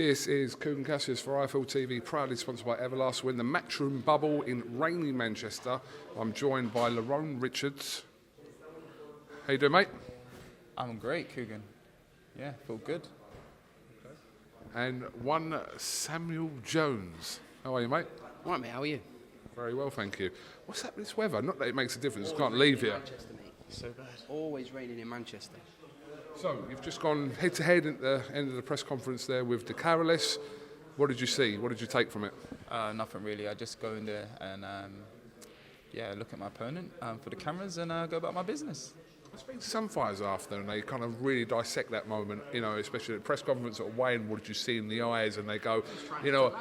This is KUGAN CASSIUS for IFL TV, proudly sponsored by Everlast. We're in the Matchroom bubble in rainy Manchester. I'm joined by Lerrone Richards. How you doing, mate? I'm great, KUGAN. Yeah, feel good. And one Samuel Jones. How are you, mate? All right, mate, how are you? Very well, thank you. What's up with this weather? Not that it makes a difference, you can't leave here. Manchester, mate. So bad. Always raining in Manchester. So, you've just gone head-to-head at the end of the press conference there with CASSIUS. What did you see? What did you take from it? Nothing really. I just go in there and look at my opponent for the cameras and go about my business. I speak to some fighters after and they kind of really dissect that moment, you know, especially at the press conference sort of weighing what did you see in the eyes, and they go, you know,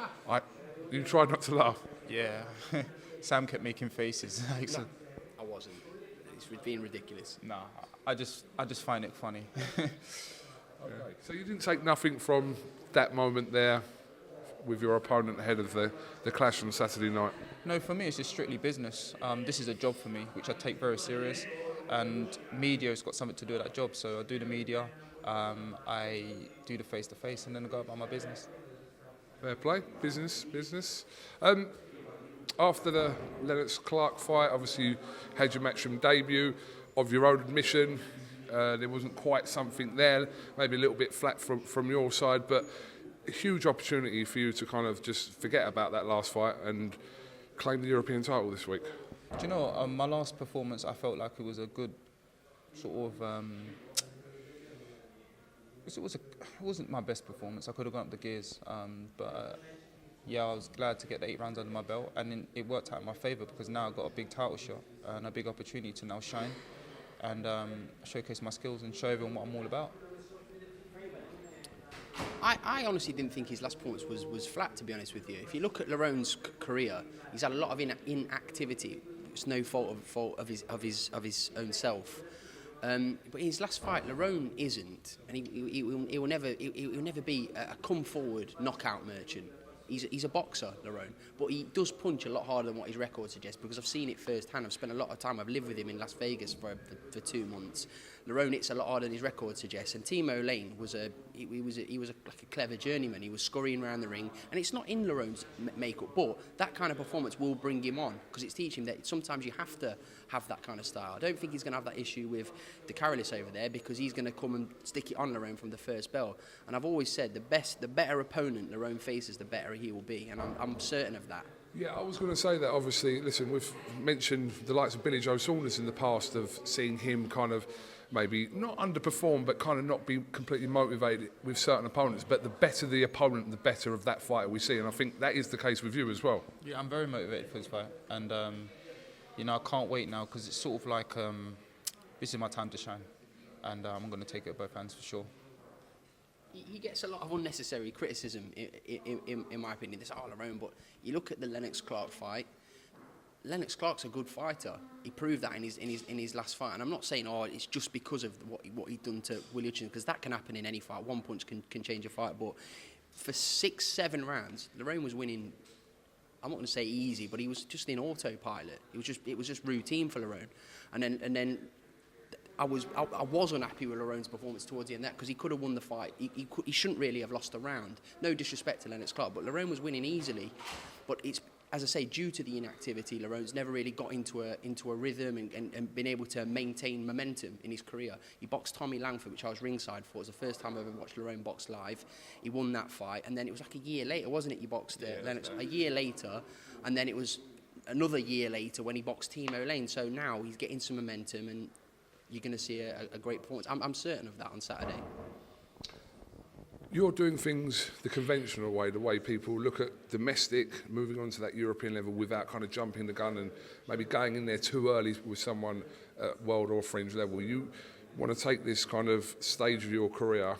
you tried not to laugh. Yeah. Sam kept making faces. No, I wasn't. It's being ridiculous. No, I just find it funny. Okay. So you didn't take nothing from that moment there with your opponent ahead of the clash on Saturday night? No, for me it's just strictly business. This is a job for me, which I take very serious, and media's got something to do with that job. So I do the media, I do the face-to-face, and then I go about my business. Fair play, business. After the Lennox-Clark fight, obviously you had your Matchroom debut. Of your own admission, there wasn't quite something there, maybe a little bit flat from your side, but a huge opportunity for you to kind of just forget about that last fight and claim the European title this week. Do you know, my last performance, I felt like it was a good sort of... it wasn't my best performance. I could have gone up the gears, yeah, I was glad to get the 8 rounds under my belt, and it worked out in my favour because now I've got a big title shot and a big opportunity to now shine and showcase my skills and show everyone what I'm all about. I honestly didn't think his last performance was flat, to be honest with you. If you look at Lerrone's career, he's had a lot of inactivity. It's no fault of his own self. But in his last fight, Lerrone isn't, and he will never be a come-forward knockout merchant. He's a boxer, Lerrone, but he does punch a lot harder than what his record suggests, because I've seen it firsthand. I've spent a lot of time. I've lived with him in Las Vegas for 2 months. Lerrone hits a lot harder than his record suggests, and Timo Lane was like a clever journeyman. He was scurrying around the ring, and it's not in Lerrone's makeup, but that kind of performance will bring him on, because it's teaching him that sometimes you have to have that kind of style. I don't think he's going to have that issue with CASSIUS over there, because he's going to come and stick it on Lerrone from the first bell. And I've always said the better opponent Lerrone faces, the better he will be, and I'm certain of that. Yeah, I was going to say that, obviously. Listen, we've mentioned the likes of Billy Joe Saunders in the past, of seeing him kind of maybe not underperform, but kind of not be completely motivated with certain opponents. But the better the opponent, the better of that fighter we see. And I think that is the case with you as well. Yeah, I'm very motivated for this fight. And, you know, I can't wait now, because it's sort of like this is my time to shine. And I'm going to take it with both hands for sure. He gets a lot of unnecessary criticism, in my opinion. This Lerrone, but you look at the Lennox-Clark fight. Lennox-Clark's a good fighter. He proved that in his last fight. And I'm not saying, it's just because of what he'd done to Willie Hutchinson, because that can happen in any fight. One punch can change a fight. But for 6-7 rounds, Lerrone was winning. I'm not going to say easy, but he was just in autopilot. It was just routine for Lerrone. And then I was unhappy with Lerrone's performance towards the end, because he could have won the fight. He shouldn't really have lost the round. No disrespect to Lennox-Clark, but Lerrone was winning easily. But it's, as I say, due to the inactivity, Lerrone's never really got into a rhythm and been able to maintain momentum in his career. He boxed Tommy Langford, which I was ringside for. It was the first time I ever watched Lerrone box live. He won that fight, and then it was like a year later, wasn't it? He boxed Lennox a year later, and then it was another year later when he boxed Timo Lane. So now he's getting some momentum, and you're going to see a great performance. I'm certain of that on Saturday. You're doing things the conventional way, the way people look at domestic, moving on to that European level without kind of jumping the gun and maybe going in there too early with someone at world or fringe level. You want to take this kind of stage of your career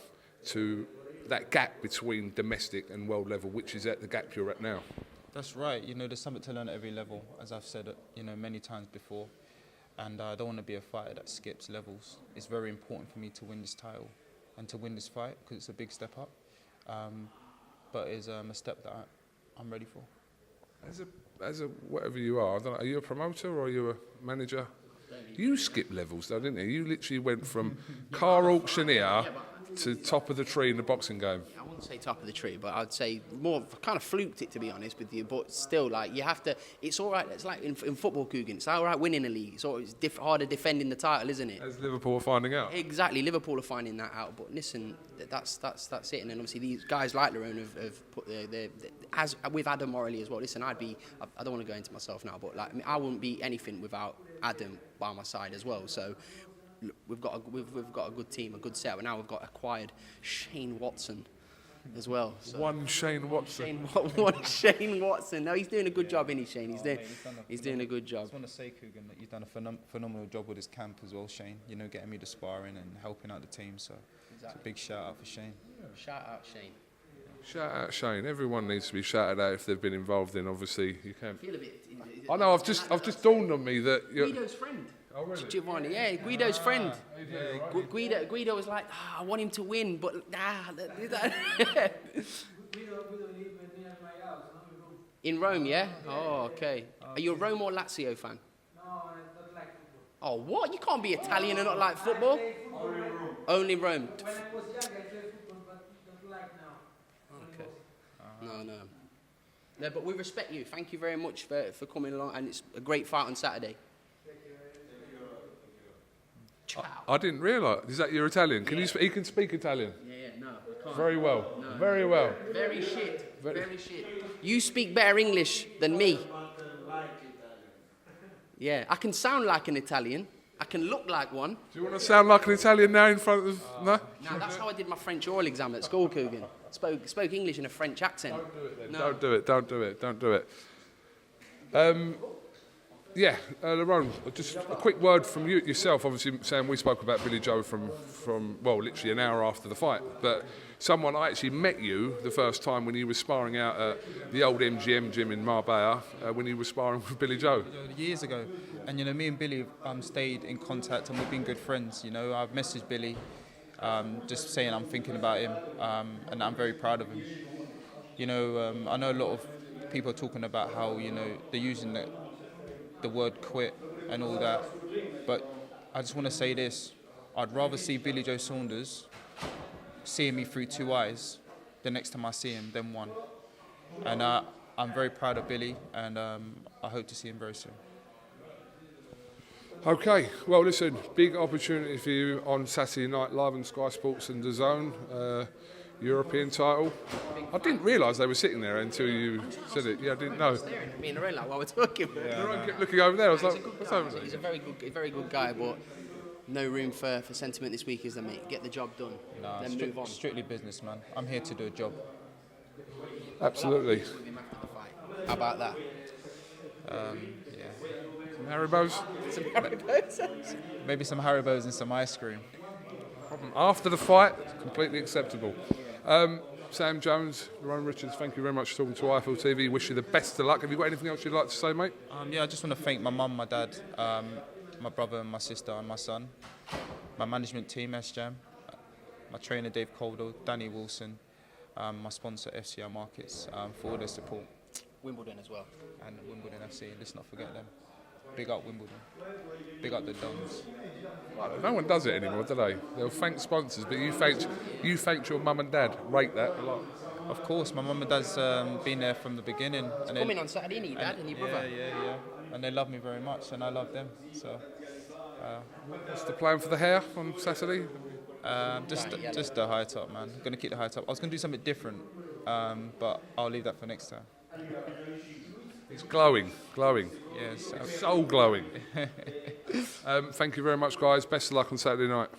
to that gap between domestic and world level, which is at the gap you're at now. That's right. You know, there's something to learn at every level, as I've said, you know, many times before. And I don't want to be a fighter that skips levels. It's very important for me to win this title and to win this fight, because it's a big step up. But it's a step that I'm ready for. As a whatever you are, I don't know, are you a promoter or are you a manager? You skipped levels though, didn't you? You literally went from car auctioneer to top of the tree in the boxing game? I wouldn't say top of the tree, but I'd say more kind of fluked it, to be honest with you. But still, like, you have to. It's all right. It's like in football, KUGAN. It's all right winning a league. It's harder defending the title, isn't it? As Liverpool are finding out. Exactly, Liverpool are finding that out. But listen, that's it. And then obviously these guys like Lerrone have put as with Adam Morley as well. Listen, I don't want to go into myself now, but like I wouldn't be anything without Adam by my side as well. So. We've got a good team, a good set, but now we've got acquired Shane Watson as well. So. One Shane Watson. One Shane Watson. No, he's doing a good job, isn't he, Shane? He's doing a good job. I just want to say, KUGAN, that you've done a phenomenal job with his camp as well, Shane. You know, getting me to sparring and helping out the team. So it's a big shout out for Shane. Shout out Shane. Shout out Shane. Everyone needs to be shouted out if they've been involved in. Obviously, you can. I feel a bit. I know. I've just dawned on me that you're. Guido's friend. Oh, really? Giovanni, yeah, Guido's friend. Guido was like, I want him to win, but In Rome, yeah? Oh, okay. Are you a Rome or Lazio fan? No, I don't like football. Oh, what? You can't be Italian and not like football? Only Rome. When I was young, I played football, but don't like now. Okay. No. No, but we respect you. Thank you very much for coming along, and it's a great fight on Saturday. Ciao. I didn't realise. Is that your Italian? Can you? He can speak Italian. Yeah, no, I can't. Very well. No. Very well. Very shit. Very shit. You speak better English than me. Yeah, I can sound like an Italian. I can look like one. Do you want to sound like an Italian now in front of? No. No, that's how I did my French oral exam at school, KUGAN. Spoke English in a French accent. Don't do it then. No. Don't do it. Yeah, Lerrone, just a quick word from you yourself. Obviously, Sam, we spoke about Billy Joe from well, literally an hour after the fight. But someone, I actually met you the first time when you were sparring out at the old MGM gym in Marbella, when you were sparring with Billy Joe. Years ago. And, you know, me and Billy stayed in contact and we've been good friends. You know, I've messaged Billy just saying I'm thinking about him and I'm very proud of him. You know, I know a lot of people are talking about how, you know, they're using the word quit and all that, but I just want to say this: I'd rather see Billy Joe Saunders seeing me through two eyes the next time I see him than one. And I'm very proud of Billy, and I hope to see him very soon. Okay, well, listen, big opportunity for you on Saturday night live on Sky Sports and DAZN, European title. I didn't realise they were sitting there until you said it. Yeah, I didn't know. Staring at me in the ring like while we're talking. Lerrone kept looking over there. I was like, what's over there? He's a very good guy, but no room for sentiment this week, is there, mate? Get the job done, then move on. Strictly business, man. I'm here to do a job. Absolutely. With him after the fight. How about that? Yeah. Some Haribos? Some Haribos? Maybe some Haribos and some ice cream. After the fight, completely acceptable. Sam Jones, Lerrone Richards, thank you very much for talking to IFL TV. Wish you the best of luck. Have you got anything else you'd like to say, mate? Yeah, I just want to thank my mum, my dad, my brother and my sister and my son, my management team, SJAM, my trainer Dave Coldell, Danny Wilson, my sponsor FCR Markets for all their support. Wimbledon as well. And Wimbledon FC, let's not forget them. Big up Wimbledon. Big up the Dons. No one does it anymore, do they? They'll thank sponsors, but you thanked your mum and dad. Rate that a lot. Of course, my mum and dad's been there from the beginning. He's coming on Saturday, isn't he, Dad and your brother? Yeah. And they love me very much, and I love them. So, What's the plan for the hair on Saturday? just the high top, man. I'm gonna keep the high top. I was gonna do something different, but I'll leave that for next time. It's glowing. Yes. So glowing. Thank you very much, guys. Best of luck on Saturday night.